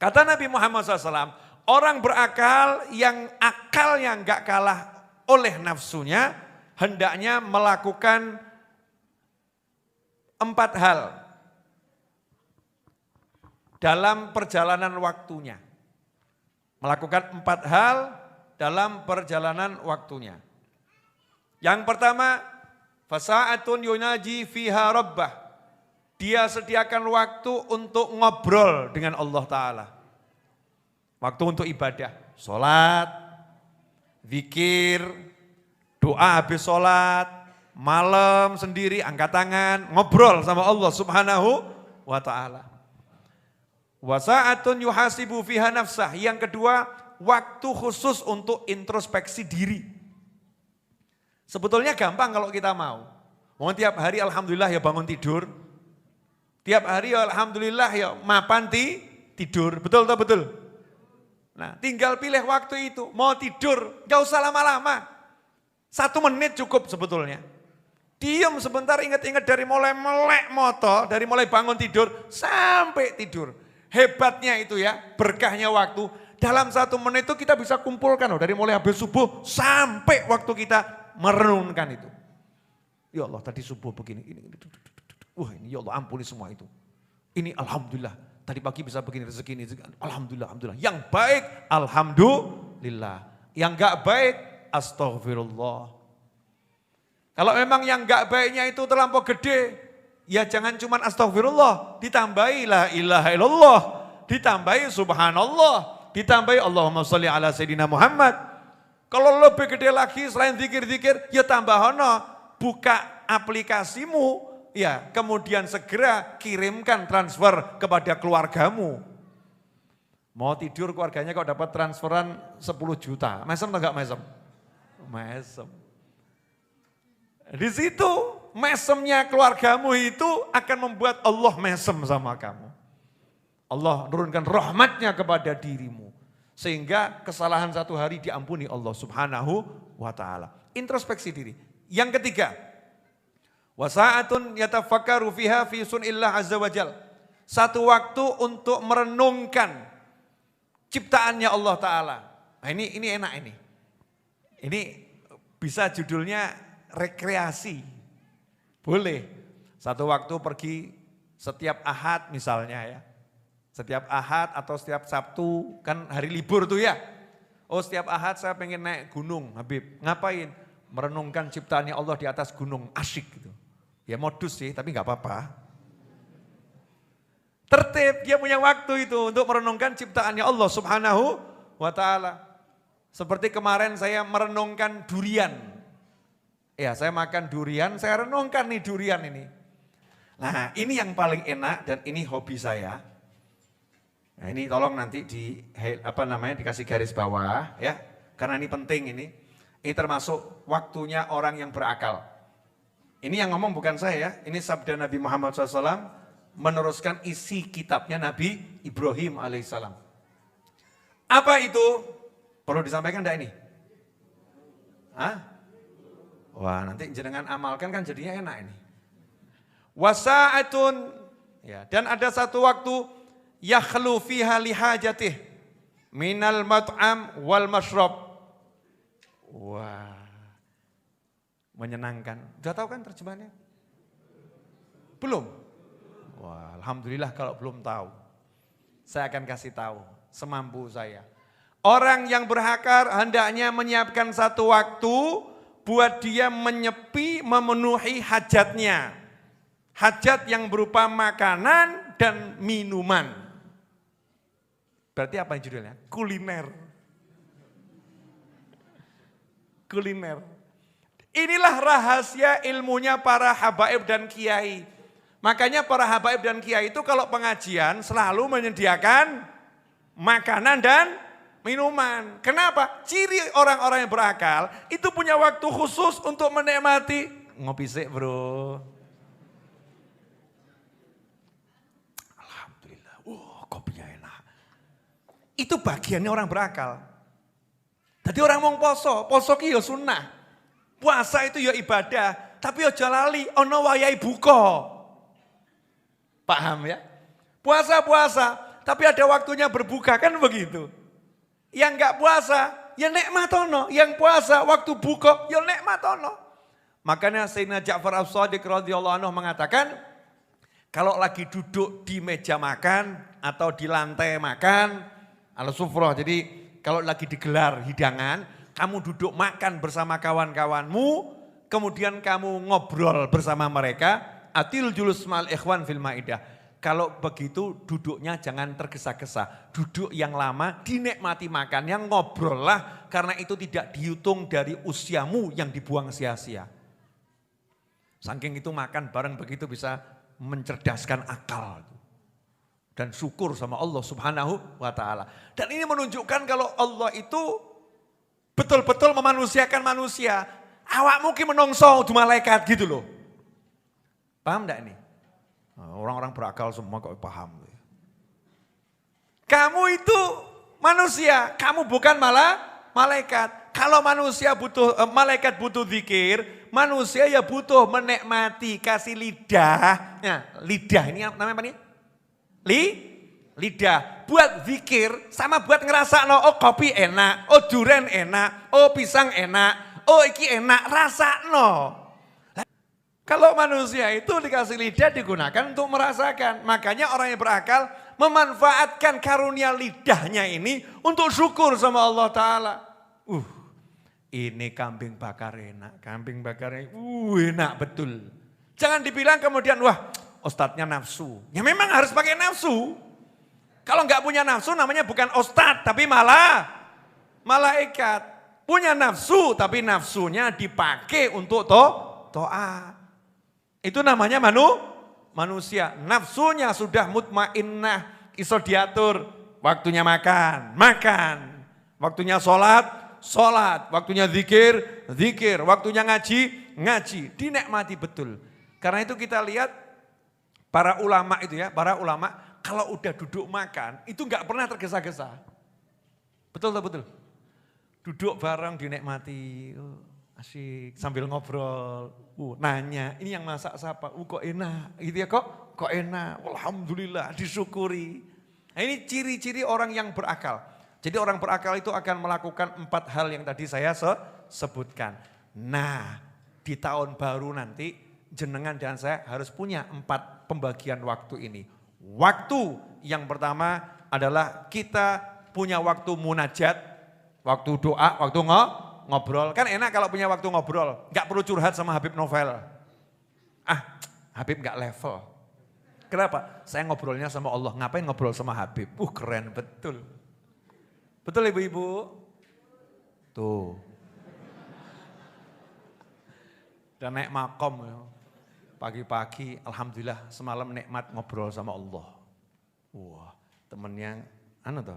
Kata Nabi Muhammad SAW, orang berakal yang akalnya nggak kalah oleh nafsunya, hendaknya melakukan 4 hal dalam perjalanan waktunya. Melakukan 4 hal dalam perjalanan waktunya. Yang pertama, fasa'atun yunaji fiha rabbah. Dia sediakan waktu untuk ngobrol dengan Allah Ta'ala. Waktu untuk ibadah, sholat, zikir, doa habis sholat, malam sendiri angkat tangan, ngobrol sama Allah Subhanahu wa Ta'ala. Wasa'atun yuhasibu fiha nafsah. Yang kedua, waktu khusus untuk introspeksi diri. Sebetulnya gampang kalau kita mau. Mau tiap hari alhamdulillah ya bangun tidur. Tiap hari ya alhamdulillah ya mapan tidur. Betul atau betul? Nah tinggal pilih waktu itu. Mau tidur, gak usah lama-lama. 1 menit cukup sebetulnya. Diam sebentar, ingat-ingat dari mulai melek moto, dari mulai bangun tidur sampai tidur. Hebatnya itu ya, berkahnya waktu. Dalam 1 menit itu kita bisa kumpulkan loh, dari mulai habis subuh sampai waktu kita merenungkan itu. Ya Allah tadi subuh begini, ini. Wah ini ya Allah ampuni semua itu. Ini alhamdulillah, tadi pagi bisa begini rezeki ini. Alhamdulillah. Yang baik alhamdulillah. Yang enggak baik astaghfirullah. Kalau memang yang enggak baiknya itu terlampau gede, ya jangan cuman astaghfirullah, ditambahi la ilaha illallah, ditambahi subhanallah, ditambahi Allahumma sholli ala sayyidina Muhammad. Kalau lebih gede lagi selain zikir-zikir, ya tambah hono, buka aplikasimu, ya kemudian segera kirimkan transfer kepada keluargamu. Mau tidur keluarganya kok dapat transferan 10 juta, mesem atau enggak mesem? Mesem. Di situ mesemnya keluargamu itu akan membuat Allah mesem sama kamu. Allah turunkan rahmatnya kepada dirimu. Sehingga kesalahan 1 hari diampuni Allah Subhanahu wa Ta'ala. Introspeksi diri. Yang ketiga, wasa'atun yatafakkaru fiha fi sunillah azza wa jal. 1 waktu untuk merenungkan ciptaannya Allah Ta'ala. Nah ini enak ini. Ini bisa judulnya rekreasi. Boleh. 1 waktu pergi setiap Ahad misalnya ya. Setiap Ahad atau setiap Sabtu, kan hari libur tuh ya. Oh setiap Ahad saya pengen naik gunung, Habib. Ngapain? Merenungkan ciptaannya Allah di atas gunung, asyik gitu. Ya modus sih, tapi gak apa-apa. Tertib, dia punya waktu itu untuk merenungkan ciptaannya Allah Subhanahu wa Ta'ala. Seperti kemarin saya merenungkan durian. Ya saya makan durian, saya renungkan nih durian ini. Nah ini yang paling enak dan ini hobi saya. Nah ini tolong nanti dikasih garis bawah ya, karena ini penting ini. Ini termasuk waktunya orang yang berakal. Ini yang ngomong bukan saya ya, ini sabda Nabi Muhammad SAW meneruskan isi kitabnya Nabi Ibrahim alaihissalam. Apa itu? Perlu disampaikan enggak ini? Hah? Wah nanti jenengan amalkan kan jadinya enak ini. Wasa'atun, ya, dan ada 1 waktu yakhlu fiha lihajatih minal mat'am wal mashrab. Wah, menyenangkan. Udah tahu kan terjemahannya? Belum? Wah, alhamdulillah kalau belum tahu. Saya akan kasih tahu semampu saya. Orang yang berakal hendaknya menyiapkan 1 waktu buat dia menyepi, memenuhi hajatnya. Hajat yang berupa makanan dan minuman. Berarti apa judulnya? Kuliner. Kuliner. Inilah rahasia ilmunya para habaib dan kiai. Makanya para habaib dan kiai itu kalau pengajian selalu menyediakan makanan dan minuman. Kenapa? Ciri orang-orang yang berakal itu punya waktu khusus untuk menikmati. Ngopi sih bro. Alhamdulillah, kopinya enak. Itu bagiannya orang berakal. Jadi orang mau poso ki ya sunnah. Puasa itu ya ibadah, tapi aja lali ana wayahe buka. Paham ya? Puasa tapi ada waktunya berbuka, kan begitu. Yang enggak puasa, ya nikmatono. Yang puasa, waktu buka, ya nikmatono. Makanya Sayyidina Ja'far As-Shadiq radhiyallahu anhu mengatakan, kalau lagi duduk di meja makan atau di lantai makan, al-sufrah, jadi kalau lagi digelar hidangan, kamu duduk makan bersama kawan-kawanmu, kemudian kamu ngobrol bersama mereka, atil julus ma'al ikhwan fil maidah. Kalau begitu duduknya jangan tergesa-gesa, duduk yang lama, dinikmati makan, yang ngobrol lah, karena itu tidak dihitung dari usiamu yang dibuang sia-sia. Saking itu makan bareng begitu bisa mencerdaskan akal. Dan syukur sama Allah Subhanahu wa ta'ala. Dan ini menunjukkan kalau Allah itu betul-betul memanusiakan manusia. Awak mungkin menongso di malaikat gitu loh. Paham enggak ini? Orang-orang berakal semua kok paham. Kamu itu manusia, kamu bukan malah malaikat. Kalau manusia butuh, malaikat butuh zikir, manusia ya butuh menikmati, kasih lidah. Nah, lidah ini namanya apa nih? Lidah. Buat zikir sama buat ngerasa no, oh kopi enak, oh durian enak, oh pisang enak, oh iki enak, rasa no. Kalau manusia itu dikasih lidah digunakan untuk merasakan. Makanya orang yang berakal memanfaatkan karunia lidahnya ini untuk syukur sama Allah Ta'ala. Ini kambing bakar enak, enak betul. Jangan dibilang kemudian, wah ustadznya nafsu. Ya memang harus pakai nafsu. Kalau enggak punya nafsu namanya bukan ustadz, tapi malah malaikat. Punya nafsu, tapi nafsunya dipakai untuk to'at. Itu namanya manusia. Nafsunya sudah mutmainnah, iso diatur. Waktunya makan. Waktunya sholat. Waktunya zikir. Waktunya ngaji. Dinikmati betul. Karena itu kita lihat para ulama itu ya, kalau udah duduk makan itu enggak pernah tergesa-gesa. Betul. Duduk bareng dinikmati. Asyik sambil ngobrol, nanya ini yang masak siapa, kok enak, gitu ya kok enak, alhamdulillah disyukuri. Nah, ini ciri-ciri orang yang berakal. Jadi orang berakal itu akan melakukan 4 hal yang tadi saya sebutkan. Nah di tahun baru nanti jenengan dan saya harus punya 4 pembagian waktu ini. Waktu yang pertama adalah kita punya waktu munajat, waktu doa, waktu ngobrol. Kan enak kalau punya waktu ngobrol. Gak perlu curhat sama Habib Novel. Habib gak level. Kenapa? Saya ngobrolnya sama Allah. Ngapain ngobrol sama Habib? Keren betul. Betul ibu-ibu? Tuh. Dan naik makom. Pagi-pagi alhamdulillah semalam nikmat ngobrol sama Allah. Wah temennya,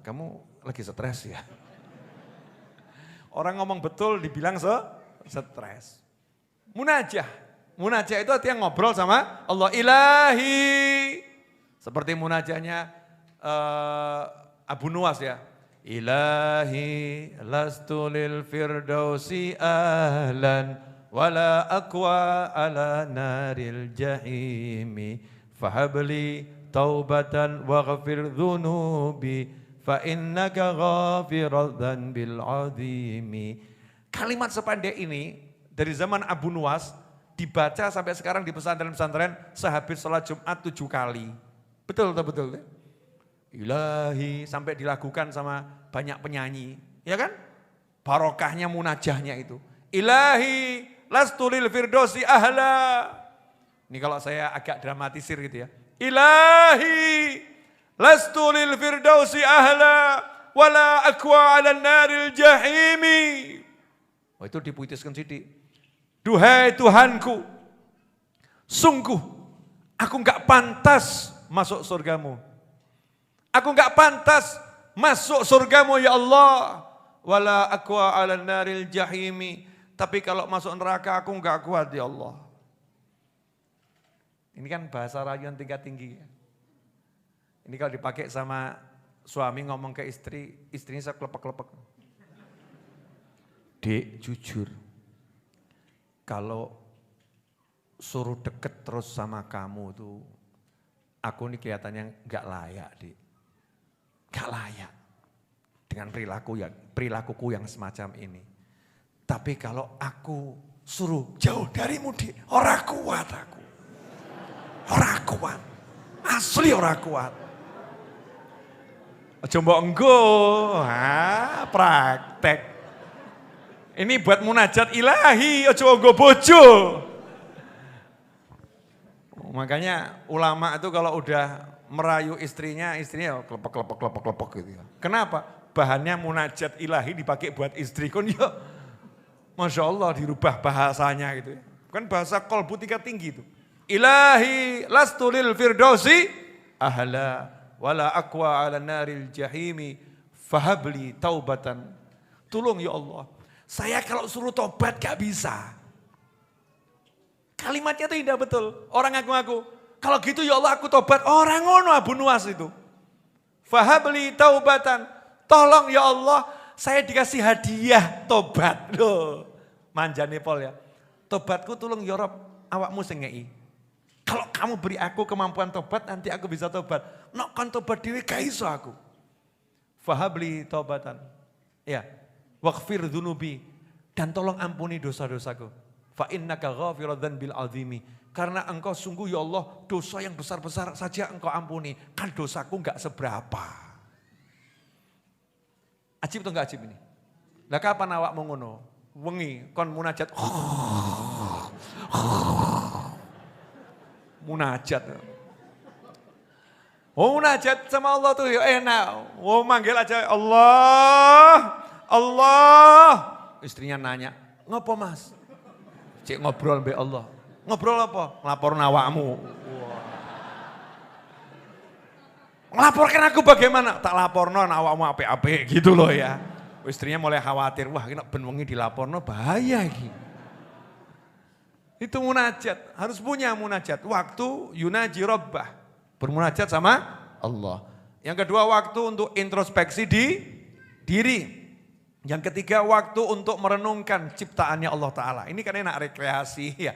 kamu lagi stres ya? Orang ngomong betul dibilang stres. Munajah itu artinya ngobrol sama Allah. Ilahi. Seperti munajahnya Abu Nuwas ya. Ilahi lastu lil firdausi ahlan wala aqwa ala naril jahimi fahabli taubatan waghfir dhunubi fa innaka ghafirul dzanbil azimi. Kalimat sependek ini dari zaman Abu Nuwas dibaca sampai sekarang di pesantren-pesantren sehabis sholat Jumat 7 kali. Betul. Ilahi sampai dilakukan sama banyak penyanyi, ya kan? Barokahnya munajahnya itu. Ilahi lastu lil firdausi ahla. Ini kalau saya agak dramatisir gitu ya. Ilahi lastu lil firdausi ahla wala aqwa 'ala naril jahimi. Itu dipuitiskan sidik. Duhai Tuhanku, sungguh aku enggak pantas masuk surgamu. Aku enggak pantas masuk surgamu ya Allah. Wala aqwa 'ala naril jahimi. Tapi kalau masuk neraka aku enggak kuat ya Allah. Ini kan bahasa rayuan tingkat tinggi. Ini kalau dipakai sama suami ngomong ke istri, istrinya saya kelepek-kelepek. Dek, jujur. Kalau suruh deket terus sama kamu tuh, aku ini kelihatannya enggak layak, Dek. gak layak dengan perilakuku yang semacam ini. Tapi kalau aku suruh jauh darimu, ora kuat aku. Ora kuat. Asli ora kuat. Aja mbok engko, praktek. Ini buat munajat ilahi, aja nggo bojo. Makanya ulama itu kalau udah merayu istrinya kelepek gitu ya. Kenapa? Bahannya munajat ilahi dipakai buat istri. Kan ya, Masya Allah dirubah bahasanya gitu ya. Kan bahasa kolbu tingkat tinggi itu. Ilahi lastulil firdausi ahla wala aqwa ala naril jahimi fahabli taubatan. Tolong ya Allah, saya kalau suruh tobat gak bisa. Kalimatnya itu indah betul. Orang ngaku-ngaku, kalau gitu ya Allah aku tobat. Orang ngono Abu Nuwas itu. Fahabli taubatan. Tolong ya Allah, saya dikasih hadiah tobat. Loh, manjane pol ya. Tobatku tolong ya Rob, awakmu sing ngei. Kalau kamu beri aku kemampuan tobat, nanti aku bisa tobat. Nek kon tobat dhewe gak iso aku. Fahabli taubatan. Ya, waghfir dzunubi, dan tolong ampuni dosa-dosaku. Fa innaka ghafirudz dzanbil azimi. Karena engkau sungguh ya Allah dosa yang besar-besar saja engkau ampuni. Kan dosaku enggak seberapa. Ajib atau enggak ajib ini? Lah kapan awak mau ngono? Wengi kon munajat. Munajat. Oh munajat sama Allah tuh ya enak. Oh manggil aja Allah. Allah. Istrinya nanya, "Ngopo Mas?" Cik ngobrol mbek Allah. Ngobrol apa? Ngelapor awakmu. Ngelaporkan aku bagaimana? Tak laporno awakmu apik-apik gitu loh ya. Istrinya mulai khawatir, wah ini ben wengi dilaporno bahaya iki. Itu munajat, harus punya munajat. Waktu yunaji rabbah, bermunajat sama Allah. Yang kedua waktu untuk introspeksi di diri. Yang ketiga waktu untuk merenungkan ciptaannya Allah Ta'ala. Ini kan enak rekreasi ya.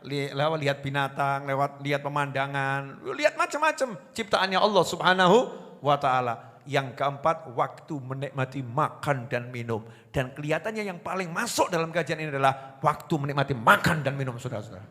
Lihat binatang, lihat pemandangan, lihat macam-macam ciptaannya Allah Subhanahu wa Ta'ala. Yang keempat waktu menikmati makan dan minum. Dan kelihatannya yang paling masuk dalam kajian ini adalah waktu menikmati makan dan minum saudara-saudara.